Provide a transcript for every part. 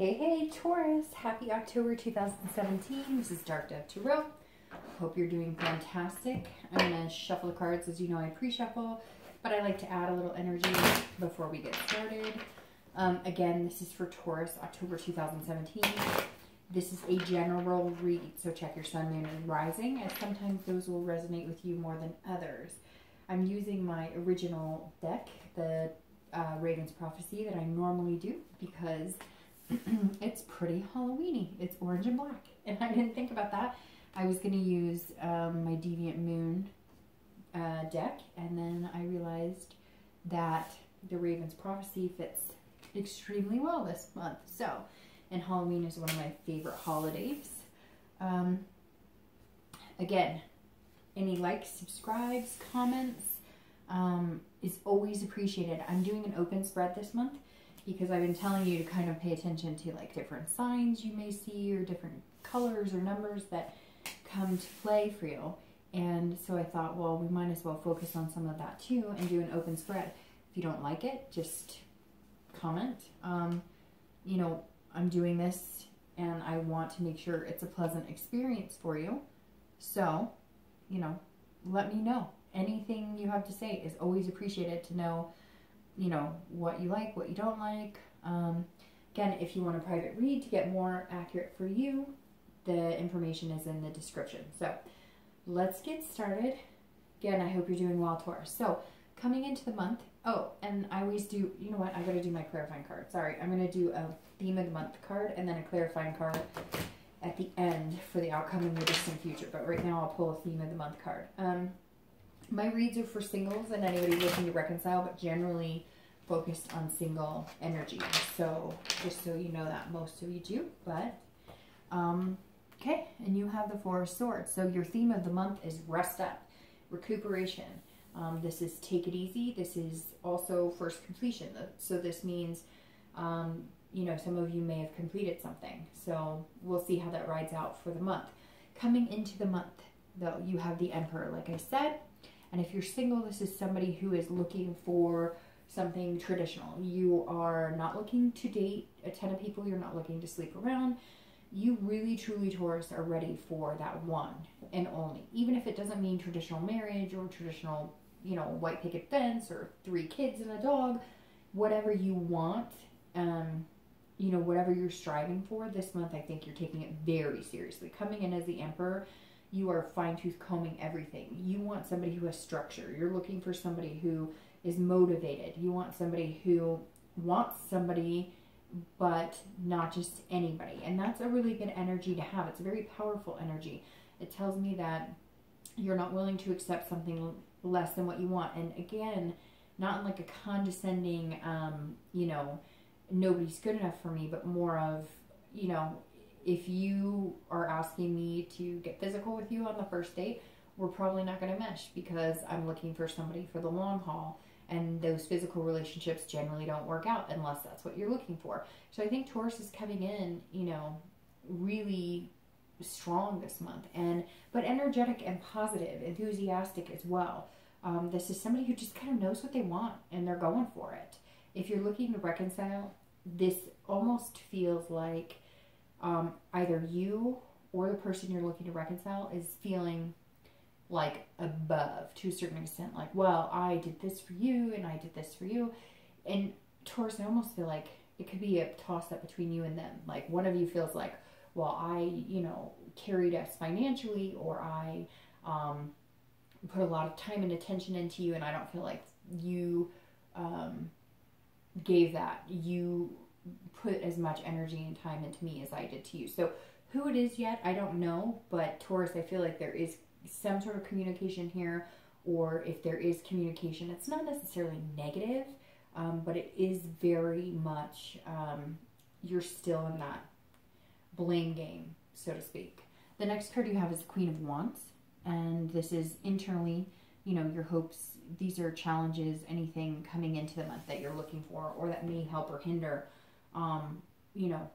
Hey, Taurus. Happy October 2017. This is Dark Dove Tarot. Hope you're doing fantastic. I'm going to shuffle the cards. As you know, I pre-shuffle, but I like to add a little energy before we get started. Again, this is for Taurus, October 2017. This is a general read, so check your sun, moon, and rising, as sometimes those will resonate with you more than others. I'm using my original deck, the Raven's Prophecy, that I normally do because it's pretty Halloweeny. It's orange and black, and I didn't think about that. I was going to use my Deviant Moon deck, and then I realized that the Raven's Prophecy fits extremely well this month. So, and Halloween is one of my favorite holidays. Again, any likes, subscribes, comments is always appreciated. I'm doing an open spread this month because I've been telling you to kind of pay attention to like different signs you may see or different colors or numbers that come to play for you. And so I thought, well, we might as well focus on some of that too and do an open spread. If you don't like it, just comment. You know, I'm doing this and I want to make sure it's a pleasant experience for you. So, you know, let me know. Anything you have to say is always appreciated to know, you know, what you like, what you don't like. Again, if you want a private read to get more accurate for you, the information is in the description. So let's get started. Again, I hope you're doing well, Taurus. So coming into the month, oh, and I always do, you know what, I gotta do my clarifying card. Sorry, I'm gonna do a theme of the month card and then a clarifying card at the end for the outcome in the distant future. But right now I'll pull a theme of the month card. My reads are for singles and anybody looking to reconcile, but generally focused on single energy. So just so you know that most of you do, but okay, and you have the Four of Swords. So your theme of the month is rest up, recuperation. This is take it easy. This is also first completion. So this means, you know, some of you may have completed something. So we'll see how that rides out for the month. Coming into the month, though, you have the Emperor, like I said. And if you're single, this is somebody who is looking for something traditional. You are not looking to date a ton of people. You're not looking to sleep around. You really, truly, Taurus, are ready for that one and only. Even if it doesn't mean traditional marriage or traditional, you know, white picket fence or 3 kids and a dog, whatever you want, you know, whatever you're striving for this month, I think you're taking it very seriously. Coming in as the Emperor, you are fine-tooth combing everything. You want somebody who has structure. You're looking for somebody who is motivated. You want somebody who wants somebody, but not just anybody. And that's a really good energy to have. It's a very powerful energy. It tells me that you're not willing to accept something less than what you want. And again, not in like a condescending, you know, nobody's good enough for me, but more of, you know, if you are asking me to get physical with you on the first date, we're probably not going to mesh because I'm looking for somebody for the long haul. And those physical relationships generally don't work out unless that's what you're looking for. So I think Taurus is coming in, you know, really strong this month, but energetic and positive, enthusiastic as well. This is somebody who just kind of knows what they want and they're going for it. If you're looking to reconcile, this almost feels like either you or the person you're looking to reconcile is feeling like above to a certain extent. Like, well, I did this for you and I did this for you. And Taurus, I almost feel like it could be a toss-up between you and them. Like one of you feels like, well, I, you know, carried us financially, or I put a lot of time and attention into you and I don't feel like you gave that. You put as much energy and time into me as I did to you. So who it is yet, I don't know, but Taurus, I feel like there is some sort of communication here, or if there is communication, it's not necessarily negative, but it is very much, you're still in that blame game, so to speak. The next card you have is the Queen of Wands, and this is internally, you know, your hopes. These are challenges, anything coming into the month that you're looking for or that may help or hinder, you know,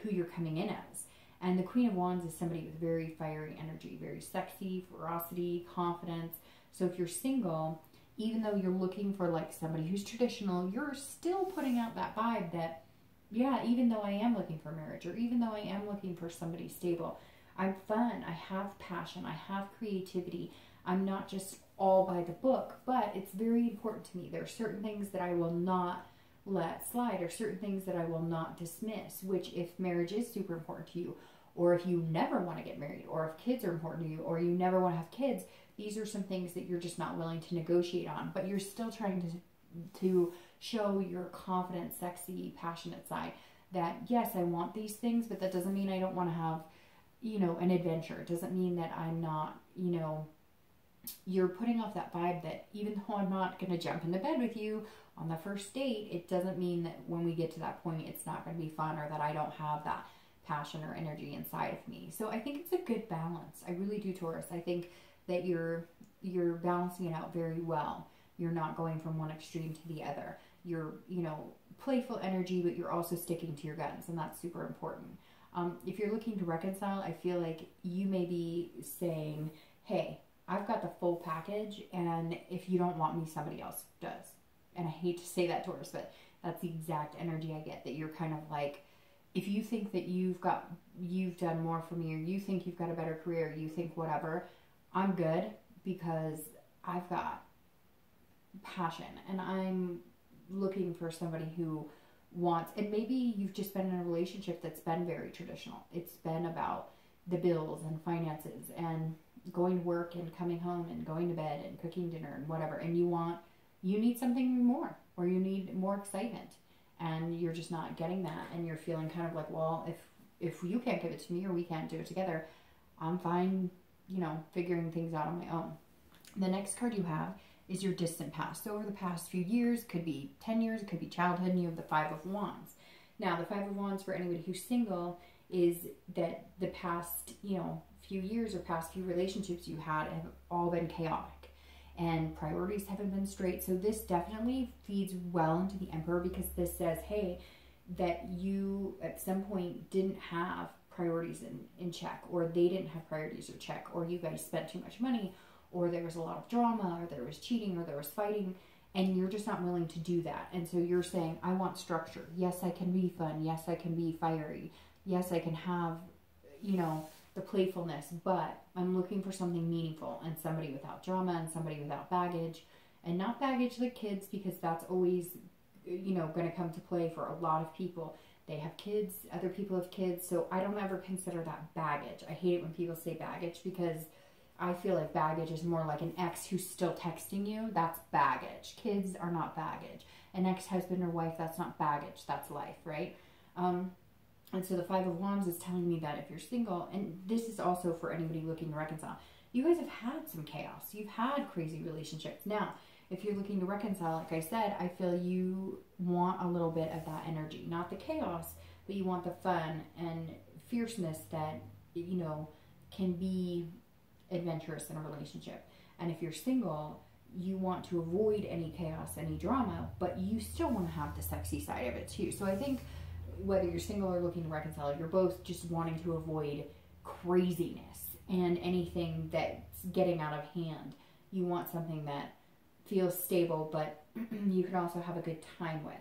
who you're coming in as. And the Queen of Wands is somebody with very fiery energy, very sexy, ferocity, confidence. So if you're single, even though you're looking for like somebody who's traditional, you're still putting out that vibe that yeah, even though I am looking for marriage, or even though I am looking for somebody stable, I'm fun, I have passion, I have creativity. I'm not just all by the book, but it's very important to me. There are certain things that I will not let slide, or certain things that I will not dismiss, which if marriage is super important to you, or if you never want to get married, or if kids are important to you, or you never want to have kids, these are some things that you're just not willing to negotiate on, but you're still trying to show your confident, sexy, passionate side that yes, I want these things, but that doesn't mean I don't want to have, an adventure. It doesn't mean that I'm not, you're putting off that vibe that even though I'm not going to jump into bed with you on the first date, it doesn't mean that when we get to that point, it's not going to be fun, or that I don't have that passion or energy inside of me. So I think it's a good balance. I really do, Taurus. I think that you're balancing it out very well. You're not going from one extreme to the other. You're, playful energy, but you're also sticking to your guns, and that's super important. If you're looking to reconcile, I feel like you may be saying, hey, I've got the full package, and if you don't want me, somebody else does. And I hate to say that, Taurus, but that's the exact energy I get, that you're kind of like, if you think that you've done more for me, or you think you've got a better career, you think whatever, I'm good because I've got passion, and I'm looking for somebody who wants, and maybe you've just been in a relationship that's been very traditional. It's been about the bills and finances and going to work and coming home and going to bed and cooking dinner and whatever, and you need something more, or you need more excitement, and you're just not getting that, and you're feeling kind of like, well, if you can't give it to me, or we can't do it together, I'm fine, figuring things out on my own. The next card you have is your distant past. So over the past few years, could be 10 years, it could be childhood, and you have the Five of Wands. Now, the Five of Wands, for anybody who's single, is that the past, few years or past few relationships you had have all been chaotic, and priorities haven't been straight. So this definitely feeds well into the Emperor, because this says, hey, that you at some point didn't have priorities in check, or they didn't have priorities in check, or you guys spent too much money, or there was a lot of drama, or there was cheating, or there was fighting, and you're just not willing to do that. And so you're saying, I want structure. Yes, I can be fun. Yes, I can be fiery. Yes, I can have, the playfulness, but I'm looking for something meaningful, and somebody without drama, and somebody without baggage, and not baggage like kids, because that's always, going to come to play for a lot of people. They have kids, other people have kids, so I don't ever consider that baggage. I hate it when people say baggage, because I feel like baggage is more like an ex who's still texting you. That's baggage. Kids are not baggage. An ex-husband or wife, that's not baggage. That's life, right? And so the Five of Wands is telling me that if you're single, and this is also for anybody looking to reconcile, you guys have had some chaos. You've had crazy relationships. Now, if you're looking to reconcile, like I said, I feel you want a little bit of that energy. Not the chaos, but you want the fun and fierceness that, can be adventurous in a relationship. And if you're single, you want to avoid any chaos, any drama, but you still want to have the sexy side of it too. So I think whether you're single or looking to reconcile, you're both just wanting to avoid craziness and anything that's getting out of hand. You want something that feels stable, but you can also have a good time with.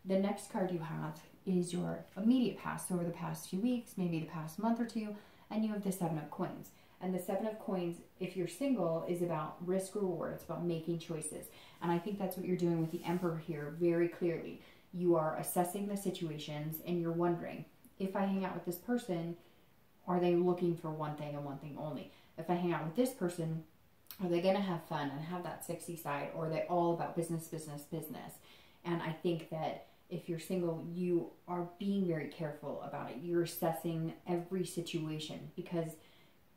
The next card you have is your immediate past, so over the past few weeks, maybe the past month or two, and you have the Seven of Coins. And the Seven of Coins, if you're single, is about risk reward. It's about making choices. And I think that's what you're doing with the Emperor here very clearly. You are assessing the situations, and you're wondering, if I hang out with this person, are they looking for one thing and one thing only? If I hang out with this person, are they going to have fun and have that sexy side, or are they all about business, business, business? And I think that if you're single, you are being very careful about it. You're assessing every situation, because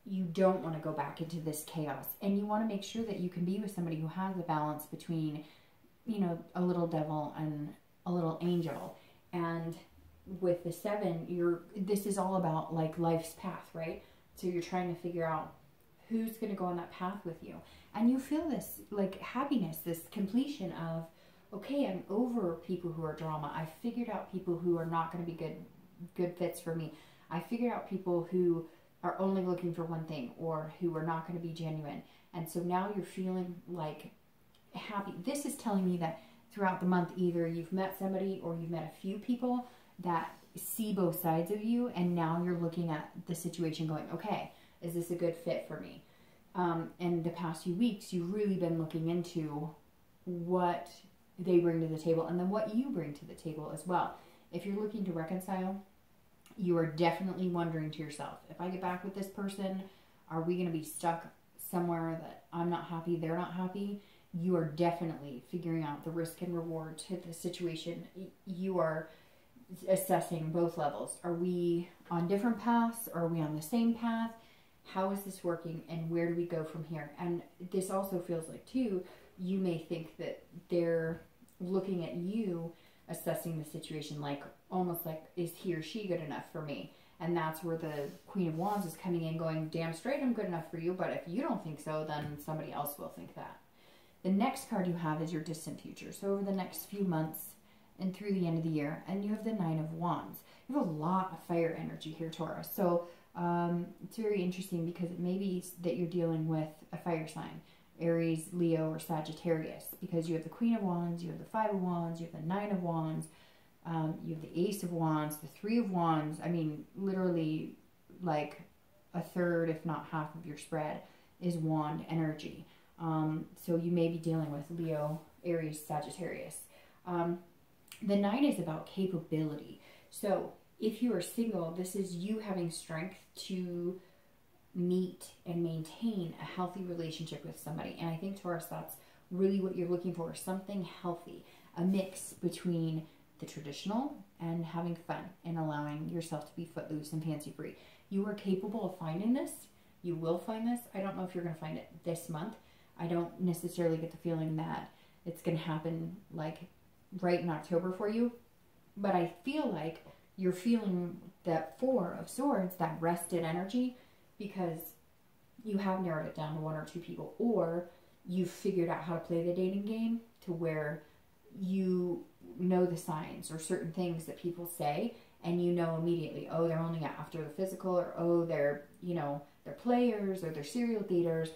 you don't want to go back into this chaos, and you want to make sure that you can be with somebody who has a balance between, a little devil and a little angel. And with the Seven, this is all about like life's path, right? So you're trying to figure out who's going to go on that path with you, and you feel this like happiness, this completion of, okay, I'm over people who are drama. I figured out people who are not going to be good fits for me. I figured out people who are only looking for one thing, or who are not going to be genuine. And so now you're feeling like happy. This is telling me that throughout the month, either you've met somebody or you've met a few people that see both sides of you, and now you're looking at the situation going, okay, is this a good fit for me? And the past few weeks, you've really been looking into what they bring to the table and then what you bring to the table as well. If you're looking to reconcile, you are definitely wondering to yourself, if I get back with this person, are we going to be stuck somewhere that I'm not happy, they're not happy? You are definitely figuring out the risk and reward to the situation. You are assessing both levels. Are we on different paths? Are we on the same path? How is this working, and where do we go from here? And this also feels like, too, you may think that they're looking at you, assessing the situation like, almost like, is he or she good enough for me? And that's where the Queen of Wands is coming in going, damn straight, I'm good enough for you, but if you don't think so, then somebody else will think that. The next card you have is your distant future. So over the next few months and through the end of the year, and you have the Nine of Wands. You have a lot of fire energy here, Taurus. So it's very interesting because it may be that you're dealing with a fire sign, Aries, Leo, or Sagittarius, because you have the Queen of Wands, you have the Five of Wands, you have the Nine of Wands, you have the Ace of Wands, the Three of Wands. I mean, literally like a third, if not half of your spread is wand energy. So you may be dealing with Leo, Aries, Sagittarius. The Nine is about capability. So if you are single, this is you having strength to meet and maintain a healthy relationship with somebody. And I think, Taurus, that's really what you're looking for, something healthy, a mix between the traditional and having fun and allowing yourself to be footloose and fancy free. You are capable of finding this. You will find this. I don't know if you're going to find it this month. I don't necessarily get the feeling that it's going to happen like right in October for you, but I feel like you're feeling that Four of Swords, that rested energy, because you have narrowed it down to one or two people, or you've figured out how to play the dating game to where you know the signs or certain things that people say, and you know immediately, oh, they're only after the physical, or oh, they're, you know, they're players, or they're serial daters.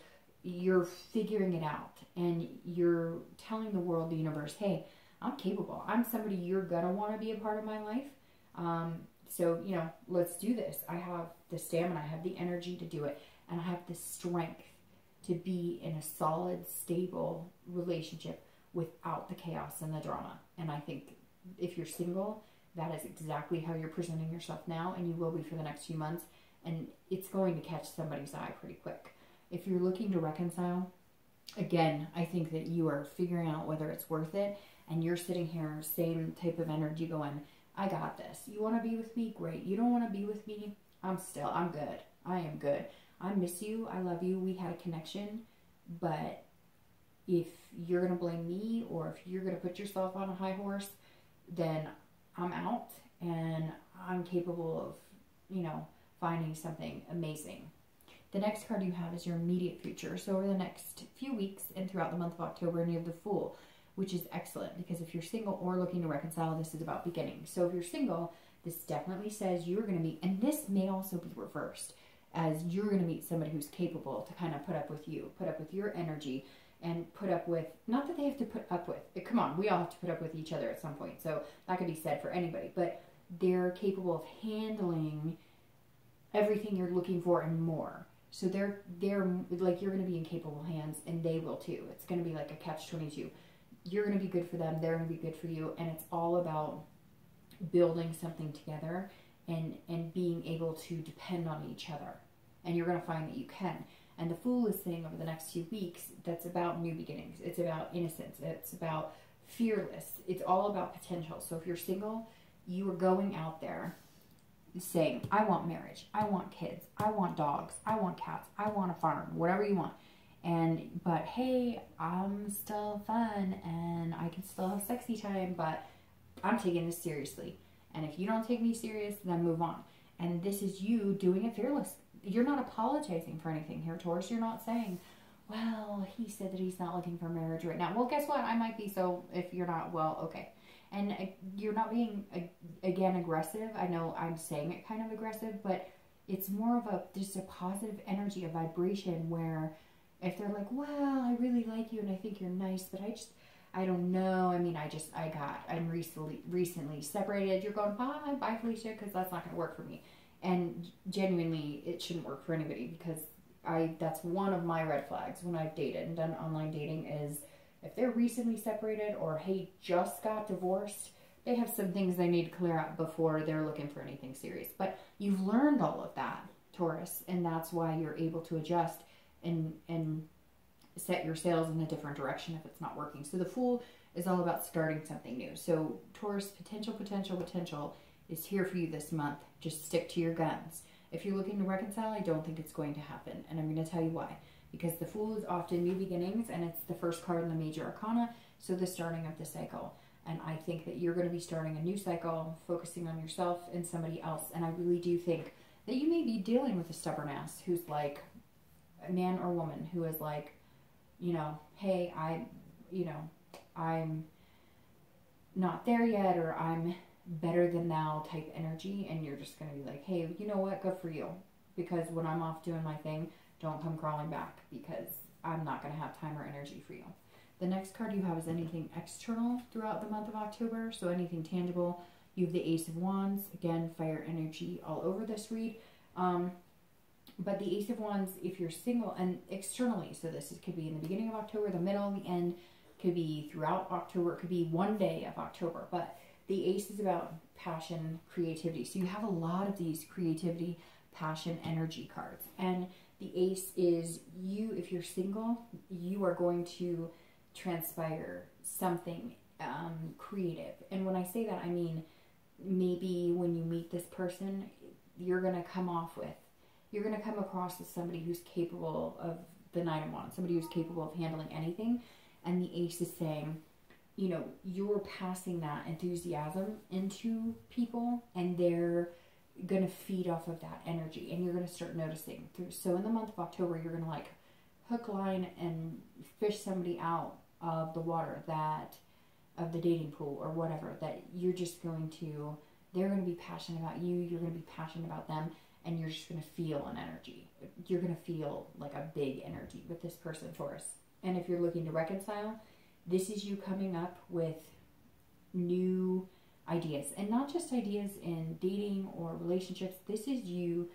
You're figuring it out, and you're telling the world, the universe, hey, I'm capable. I'm somebody you're gonna want to be a part of my life. So, you know, let's do this. I have the stamina, I have the energy to do it, and I have the strength to be in a solid, stable relationship without the chaos and the drama. And I think if you're single, that is exactly how you're presenting yourself now, and you will be for the next few months, and it's going to catch somebody's eye pretty quick. If you're looking to reconcile, again, I think that you are figuring out whether it's worth it, and you're sitting here, same type of energy going, I got this. You want to be with me? Great. You don't want to be with me? I'm good. I am good. I miss you. I love you. We had a connection, but if you're going to blame me, or if you're going to put yourself on a high horse, then I'm out, and I'm capable of, you know, finding something amazing. The next card you have is your immediate future. So over the next few weeks and throughout the month of October, and you have the Fool, which is excellent, because if you're single or looking to reconcile, this is about beginnings. So if you're single, this definitely says you're going to meet, and this may also be reversed, as you're going to meet somebody who's capable to kind of put up with you, put up with your energy, and put up with, not that they have to put up with, come on, we all have to put up with each other at some point, so that could be said for anybody, but they're capable of handling everything you're looking for and more. So they're like, you're going to be in capable hands, and they will too. It's going to be like a catch-22. You're going to be good for them, they're going to be good for you, and it's all about building something together and being able to depend on each other. And you're going to find that you can. And the Fool is saying over the next few weeks, that's about new beginnings. It's about innocence. It's about fearless. It's all about potential. So if you're single, you are going out there saying, I want marriage, I want kids, I want dogs, I want cats, I want a farm, whatever you want. But hey, I'm still fun, and I can still have sexy time, but I'm taking this seriously. And if you don't take me serious, then move on. And this is you doing it fearless. You're not apologizing for anything here, Taurus. You're not saying, well, he said that he's not looking for marriage right now. Well, guess what? I might be, so if you're not, well, okay. And you're not being, again, aggressive. I know I'm saying it kind of aggressive, but it's more of just a positive energy, a vibration where if they're like, well, I really like you and I think you're nice, but I don't know. I mean, I'm recently separated. You're going, bye Felicia, because that's not going to work for me. And genuinely, it shouldn't work for anybody, because that's one of my red flags when I've dated and done online dating is if they're recently separated or, hey, just got divorced, they have some things they need to clear up before they're looking for anything serious. But you've learned all of that, Taurus, and that's why you're able to adjust and set your sails in a different direction if it's not working. So the Fool is all about starting something new. So Taurus, potential is here for you this month. Just stick to your guns. If you're looking to reconcile, I don't think it's going to happen. And I'm going to tell you why. Because the Fool is often new beginnings, and it's the first card in the major arcana, so the starting of the cycle. And I think that you're going to be starting a new cycle, focusing on yourself and somebody else. And I really do think that you may be dealing with a stubborn ass who's like, a man or woman who is like, you know, hey, I'm not there yet, or I'm better than thou type energy. And you're just going to be like, hey, you know what? Good for you. Because when I'm off doing my thing, don't come crawling back, because I'm not going to have time or energy for you. The next card you have is anything external throughout the month of October. So anything tangible. You have the Ace of Wands. Again, fire energy all over this read. But the Ace of Wands, if you're single and externally, so could be in the beginning of October, the middle, the end, could be throughout October, it could be one day of October. But the Ace is about passion, creativity. So you have a lot of these creativity, passion, energy cards. And the Ace is you, if you're single, you are going to transpire something creative. And when I say that, I mean maybe when you meet this person, you're going to come across as somebody who's capable of the Knight of Wands, somebody who's capable of handling anything. And the Ace is saying, you know, you're passing that enthusiasm into people, and they're going to feed off of that energy, and you're going to start noticing through. So in the month of October, you're going to like hook, line, and fish somebody out of the water, of the dating pool or whatever, that you're just going to, they're going to be passionate about you, you're going to be passionate about them, and you're just going to feel an energy. You're going to feel like a big energy with this person, Taurus. And if you're looking to reconcile, this is you coming up with new ideas. And not just ideas in dating or relationships. This is you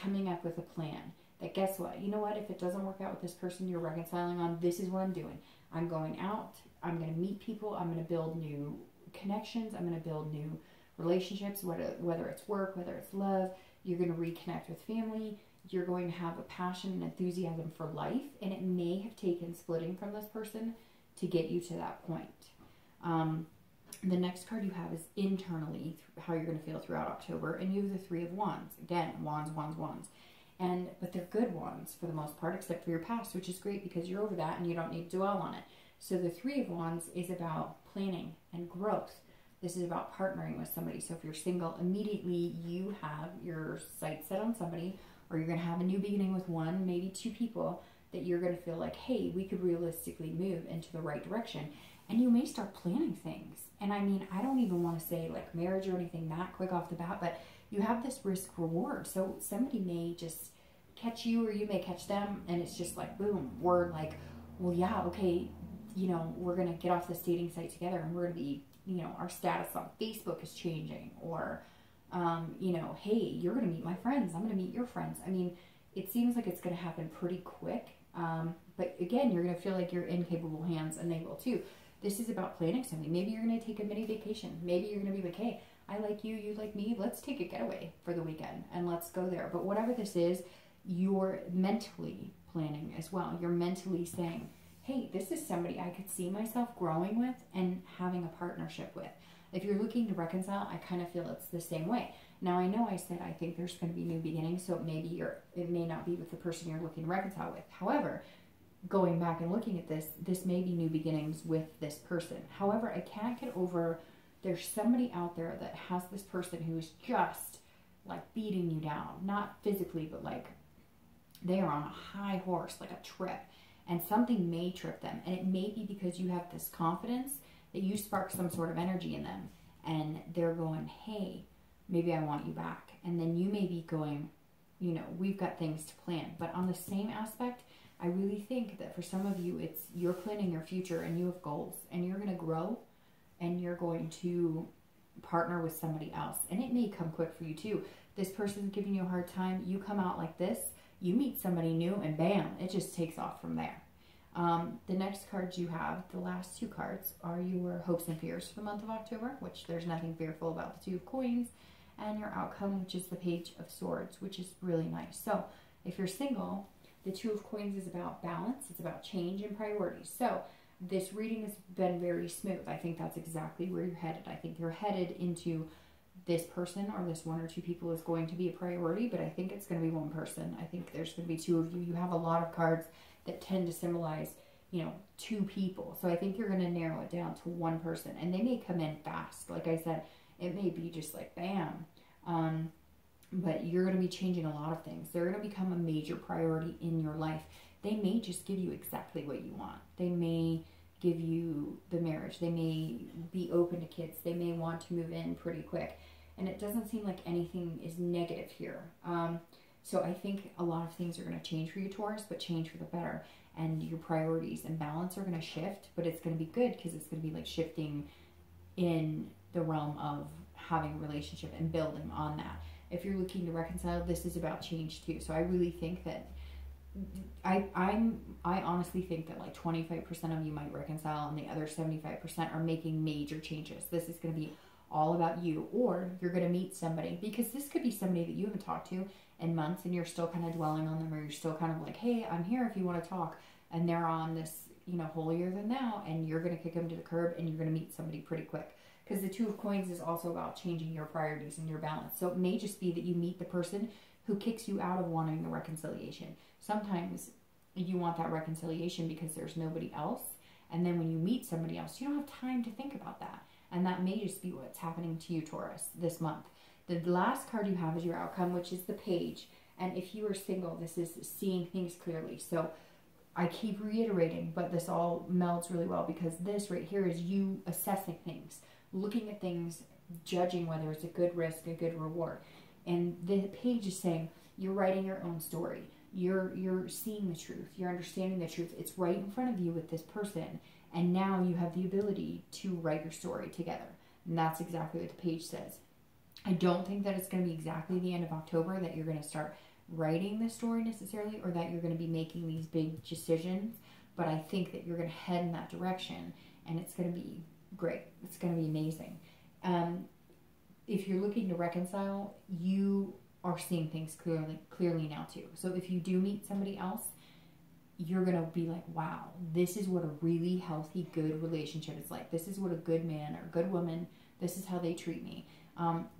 coming up with a plan. That guess what? You know what? If it doesn't work out with this person you're reconciling on, this is what I'm doing. I'm going out. I'm going to meet people. I'm going to build new connections. I'm going to build new relationships, whether it's work, whether it's love. You're going to reconnect with family. You're going to have a passion and enthusiasm for life. And it may have taken splitting from this person to get you to that point. The next card you have is internally, how you're going to feel throughout October. And you have the Three of Wands. Again, wands. But they're good wands for the most part, except for your past, which is great because you're over that and you don't need to dwell on it. So the Three of Wands is about planning and growth. This is about partnering with somebody. So if you're single, immediately you have your sights set on somebody, or you're going to have a new beginning with one, maybe two people that you're going to feel like, hey, we could realistically move into the right direction. And you may start planning things. And I mean, I don't even want to say like marriage or anything that quick off the bat, but you have this risk reward. So somebody may just catch you, or you may catch them, and it's just like, boom, we're like, well, yeah, okay, you know, we're going to get off this dating site together, and we're going to be, you know, our status on Facebook is changing, or, you know, hey, you're going to meet my friends, I'm going to meet your friends. I mean, it seems like it's going to happen pretty quick. But again, you're going to feel like you're in capable hands, and they will too. This is about planning something. Maybe you're going to take a mini vacation. Maybe you're going to be like, hey, I like you, you like me. Let's take a getaway for the weekend and let's go there. But whatever this is, you're mentally planning as well. You're mentally saying, hey, this is somebody I could see myself growing with and having a partnership with. If you're looking to reconcile, I kind of feel it's the same way. Now, I know I said I think there's going to be new beginnings, so it may not be with the person you're looking to reconcile with. However, going back and looking at this may be new beginnings with this person. However, I can't get over, there's somebody out there that has this person who is just like beating you down. Not physically, but like they are on a high horse, like a trip. And something may trip them. And it may be because you have this confidence that you spark some sort of energy in them. And they're going, hey, maybe I want you back. And then you may be going, you know, we've got things to plan. But on the same aspect, I really think that for some of you, it's you're planning your future and you have goals and you're going to grow and you're going to partner with somebody else. And it may come quick for you too. This person's giving you a hard time. You come out like this, you meet somebody new, and bam, it just takes off from there. The next cards you have, the last two cards, are your hopes and fears for the month of October, which there's nothing fearful about the Two of Coins, and your outcome, which is the Page of Swords, which is really nice. So if you're single, the Two of Coins is about balance. It's about change and priorities. So this reading has been very smooth. I think that's exactly where you're headed. I think you're headed into this person, or this one or two people is going to be a priority, but I think it's going to be one person. I think there's going to be two of you. You have a lot of cards that tend to symbolize, you know, two people. So I think you're going to narrow it down to one person, and they may come in fast. Like I said, it may be just like bam. But you're going to be changing a lot of things. They're going to become a major priority in your life. They may just give you exactly what you want. They may give you the marriage. They may be open to kids. They may want to move in pretty quick. And it doesn't seem like anything is negative here. So I think a lot of things are going to change for you, Taurus, but change for the better. And your priorities and balance are going to shift, but it's going to be good because it's going to be like shifting in the realm of having a relationship and building on that. If you're looking to reconcile, this is about change too. So I really think that I honestly think that like 25% of you might reconcile and the other 75% are making major changes. This is going to be all about you, or you're going to meet somebody, because this could be somebody that you haven't talked to in months and you're still kind of dwelling on them, or you're still kind of like, hey, I'm here if you want to talk, and they're on this, you know, holier than thou, and you're going to kick them to the curb and you're going to meet somebody pretty quick. Because the Two of Coins is also about changing your priorities and your balance. So it may just be that you meet the person who kicks you out of wanting the reconciliation. Sometimes you want that reconciliation because there's nobody else. And then when you meet somebody else, you don't have time to think about that. And that may just be what's happening to you, Taurus, this month. The last card you have is your outcome, which is the Page. And if you are single, this is seeing things clearly. So I keep reiterating, but this all melds really well, because this right here is you assessing things, looking at things, judging whether it's a good risk, a good reward. And the Page is saying you're writing your own story. You're seeing the truth. You're understanding the truth. It's right in front of you with this person. And now you have the ability to write your story together. And that's exactly what the Page says. I don't think that it's going to be exactly the end of October that you're going to start writing the story necessarily, or that you're going to be making these big decisions. But I think that you're going to head in that direction, and it's going to be great. It's going to be amazing. If you're looking to reconcile, you are seeing things clearly now too. So if you do meet somebody else, you're going to be like, wow, this is what a really healthy, good relationship is like. This is what a good man or good woman, this is how they treat me.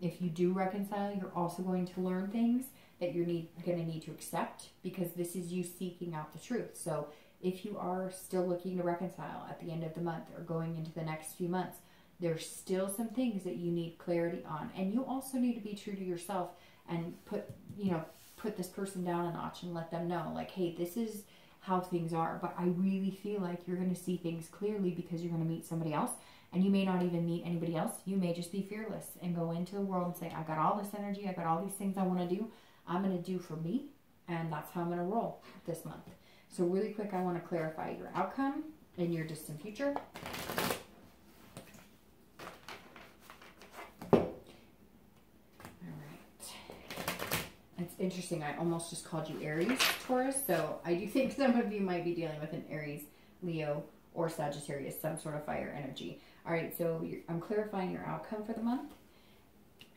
If you do reconcile, you're also going to learn things that you're going to need to accept, because this is you seeking out the truth. So if you are still looking to reconcile at the end of the month or going into the next few months, there's still some things that you need clarity on. And you also need to be true to yourself and put this person down a notch and let them know, like, hey, this is how things are. But I really feel like you're going to see things clearly because you're going to meet somebody else. And you may not even meet anybody else. You may just be fearless and go into the world and say, I got all this energy. I got all these things I want to do. I'm going to do for me. And that's how I'm going to roll this month. So really quick, I want to clarify your outcome in your distant future. It's interesting. I almost just called you Aries, Taurus. So I do think some of you might be dealing with an Aries, Leo, or Sagittarius, some sort of fire energy. All right, so I'm clarifying your outcome for the month.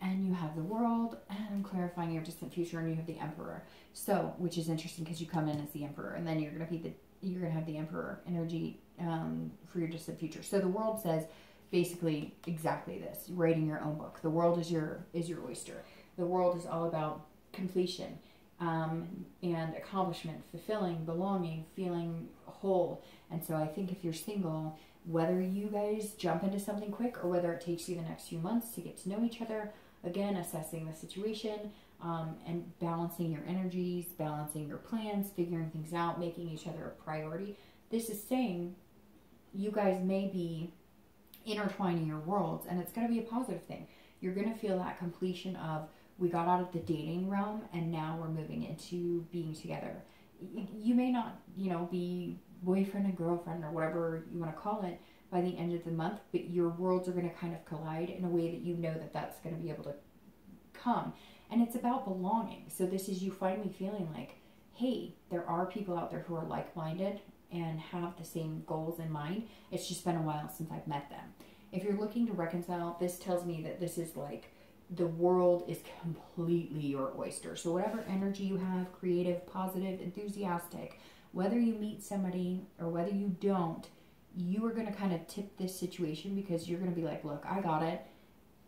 And you have the World, and I'm clarifying your distant future, and you have the Emperor. So, which is interesting because you come in as the Emperor, and then you're gonna have the Emperor energy for your distant future. So the World says basically exactly this: writing your own book. The World is your oyster. The World is all about completion and accomplishment, fulfilling, belonging, feeling whole. And so I think if you're single, whether you guys jump into something quick or whether it takes you the next few months to get to know each other, again, assessing the situation and balancing your energies, balancing your plans, figuring things out, making each other a priority. This is saying you guys may be intertwining your worlds, and it's going to be a positive thing. You're going to feel that completion of, we got out of the dating realm and now we're moving into being together you may not, you know, be boyfriend and girlfriend or whatever you want to call it by the end of the month, but your worlds are going to kind of collide in a way that you know that that's going to be able to come. And it's about belonging. So this is you finally feeling like, hey, there are people out there who are like-minded and have the same goals in mind. It's just been a while since I've met them. If you're looking to reconcile, this tells me that this is like the world is completely your oyster. So whatever energy you have, creative, positive, enthusiastic, whether you meet somebody or whether you don't, you are going to kind of tip this situation because you're going to be like, look, I got it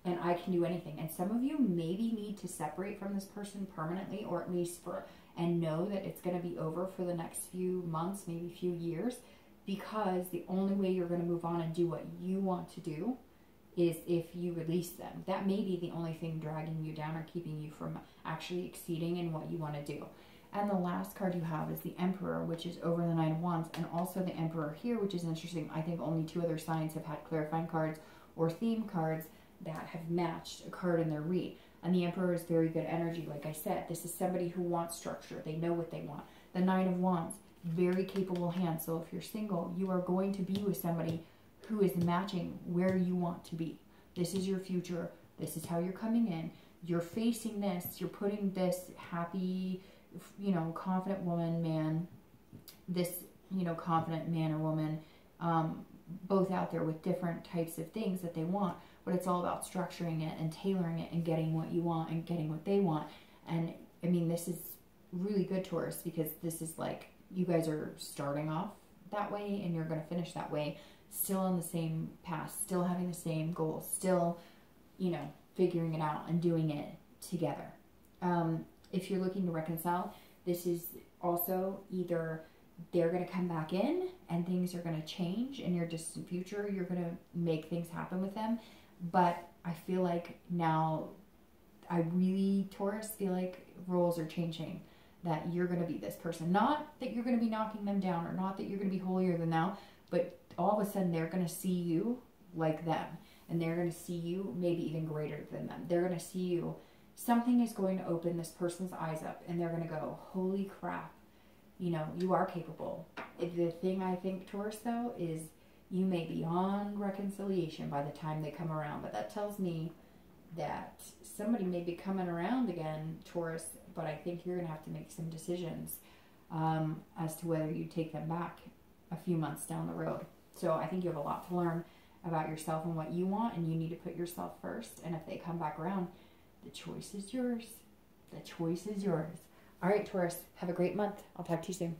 and I can do anything. And some of you maybe need to separate from this person permanently, or at least and know that it's going to be over for the next few months, maybe few years, because the only way you're going to move on and do what you want to do is if you release them. That may be the only thing dragging you down or keeping you from actually exceeding in what you want to do. And the last card you have is the Emperor, which is over the Nine of Wands, and also the Emperor here, which is interesting. I think only 2 other signs have had clarifying cards or theme cards that have matched a card in their read. And the Emperor is very good energy. Like I said, this is somebody who wants structure. They know what they want. The Nine of Wands, very capable hand. So if you're single, you are going to be with somebody who is matching where you want to be. This is your future. This is how you're coming in. You're facing this. You're putting this happy, you know, confident woman, man, this, you know, confident man or woman, both out there with different types of things that they want, but it's all about structuring it and tailoring it and getting what you want and getting what they want. And I mean, this is really good, Taurus, because this is like, you guys are starting off that way and you're going to finish that way, still on the same path, still having the same goals, still, you know, figuring it out and doing it together. If you're looking to reconcile, this is also either they're going to come back in and things are going to change in your distant future. You're going to make things happen with them. But I feel like now, I really, Taurus, feel like roles are changing. That you're going to be this person. Not that you're going to be knocking them down or not that you're going to be holier than thou, but all of a sudden they're going to see you like them. And they're going to see you maybe even greater than them. They're going to see you. Something is going to open this person's eyes up and they're going to go, holy crap, you know, you are capable. The thing I think, Taurus, though, is you may be on reconciliation by the time they come around. But that tells me that somebody may be coming around again, Taurus, but I think you're going to have to make some decisions as to whether you take them back a few months down the road. So I think you have a lot to learn about yourself and what you want, and you need to put yourself first. And if they come back around, the choice is yours. The choice is yours. All right, Taurus, have a great month. I'll talk to you soon.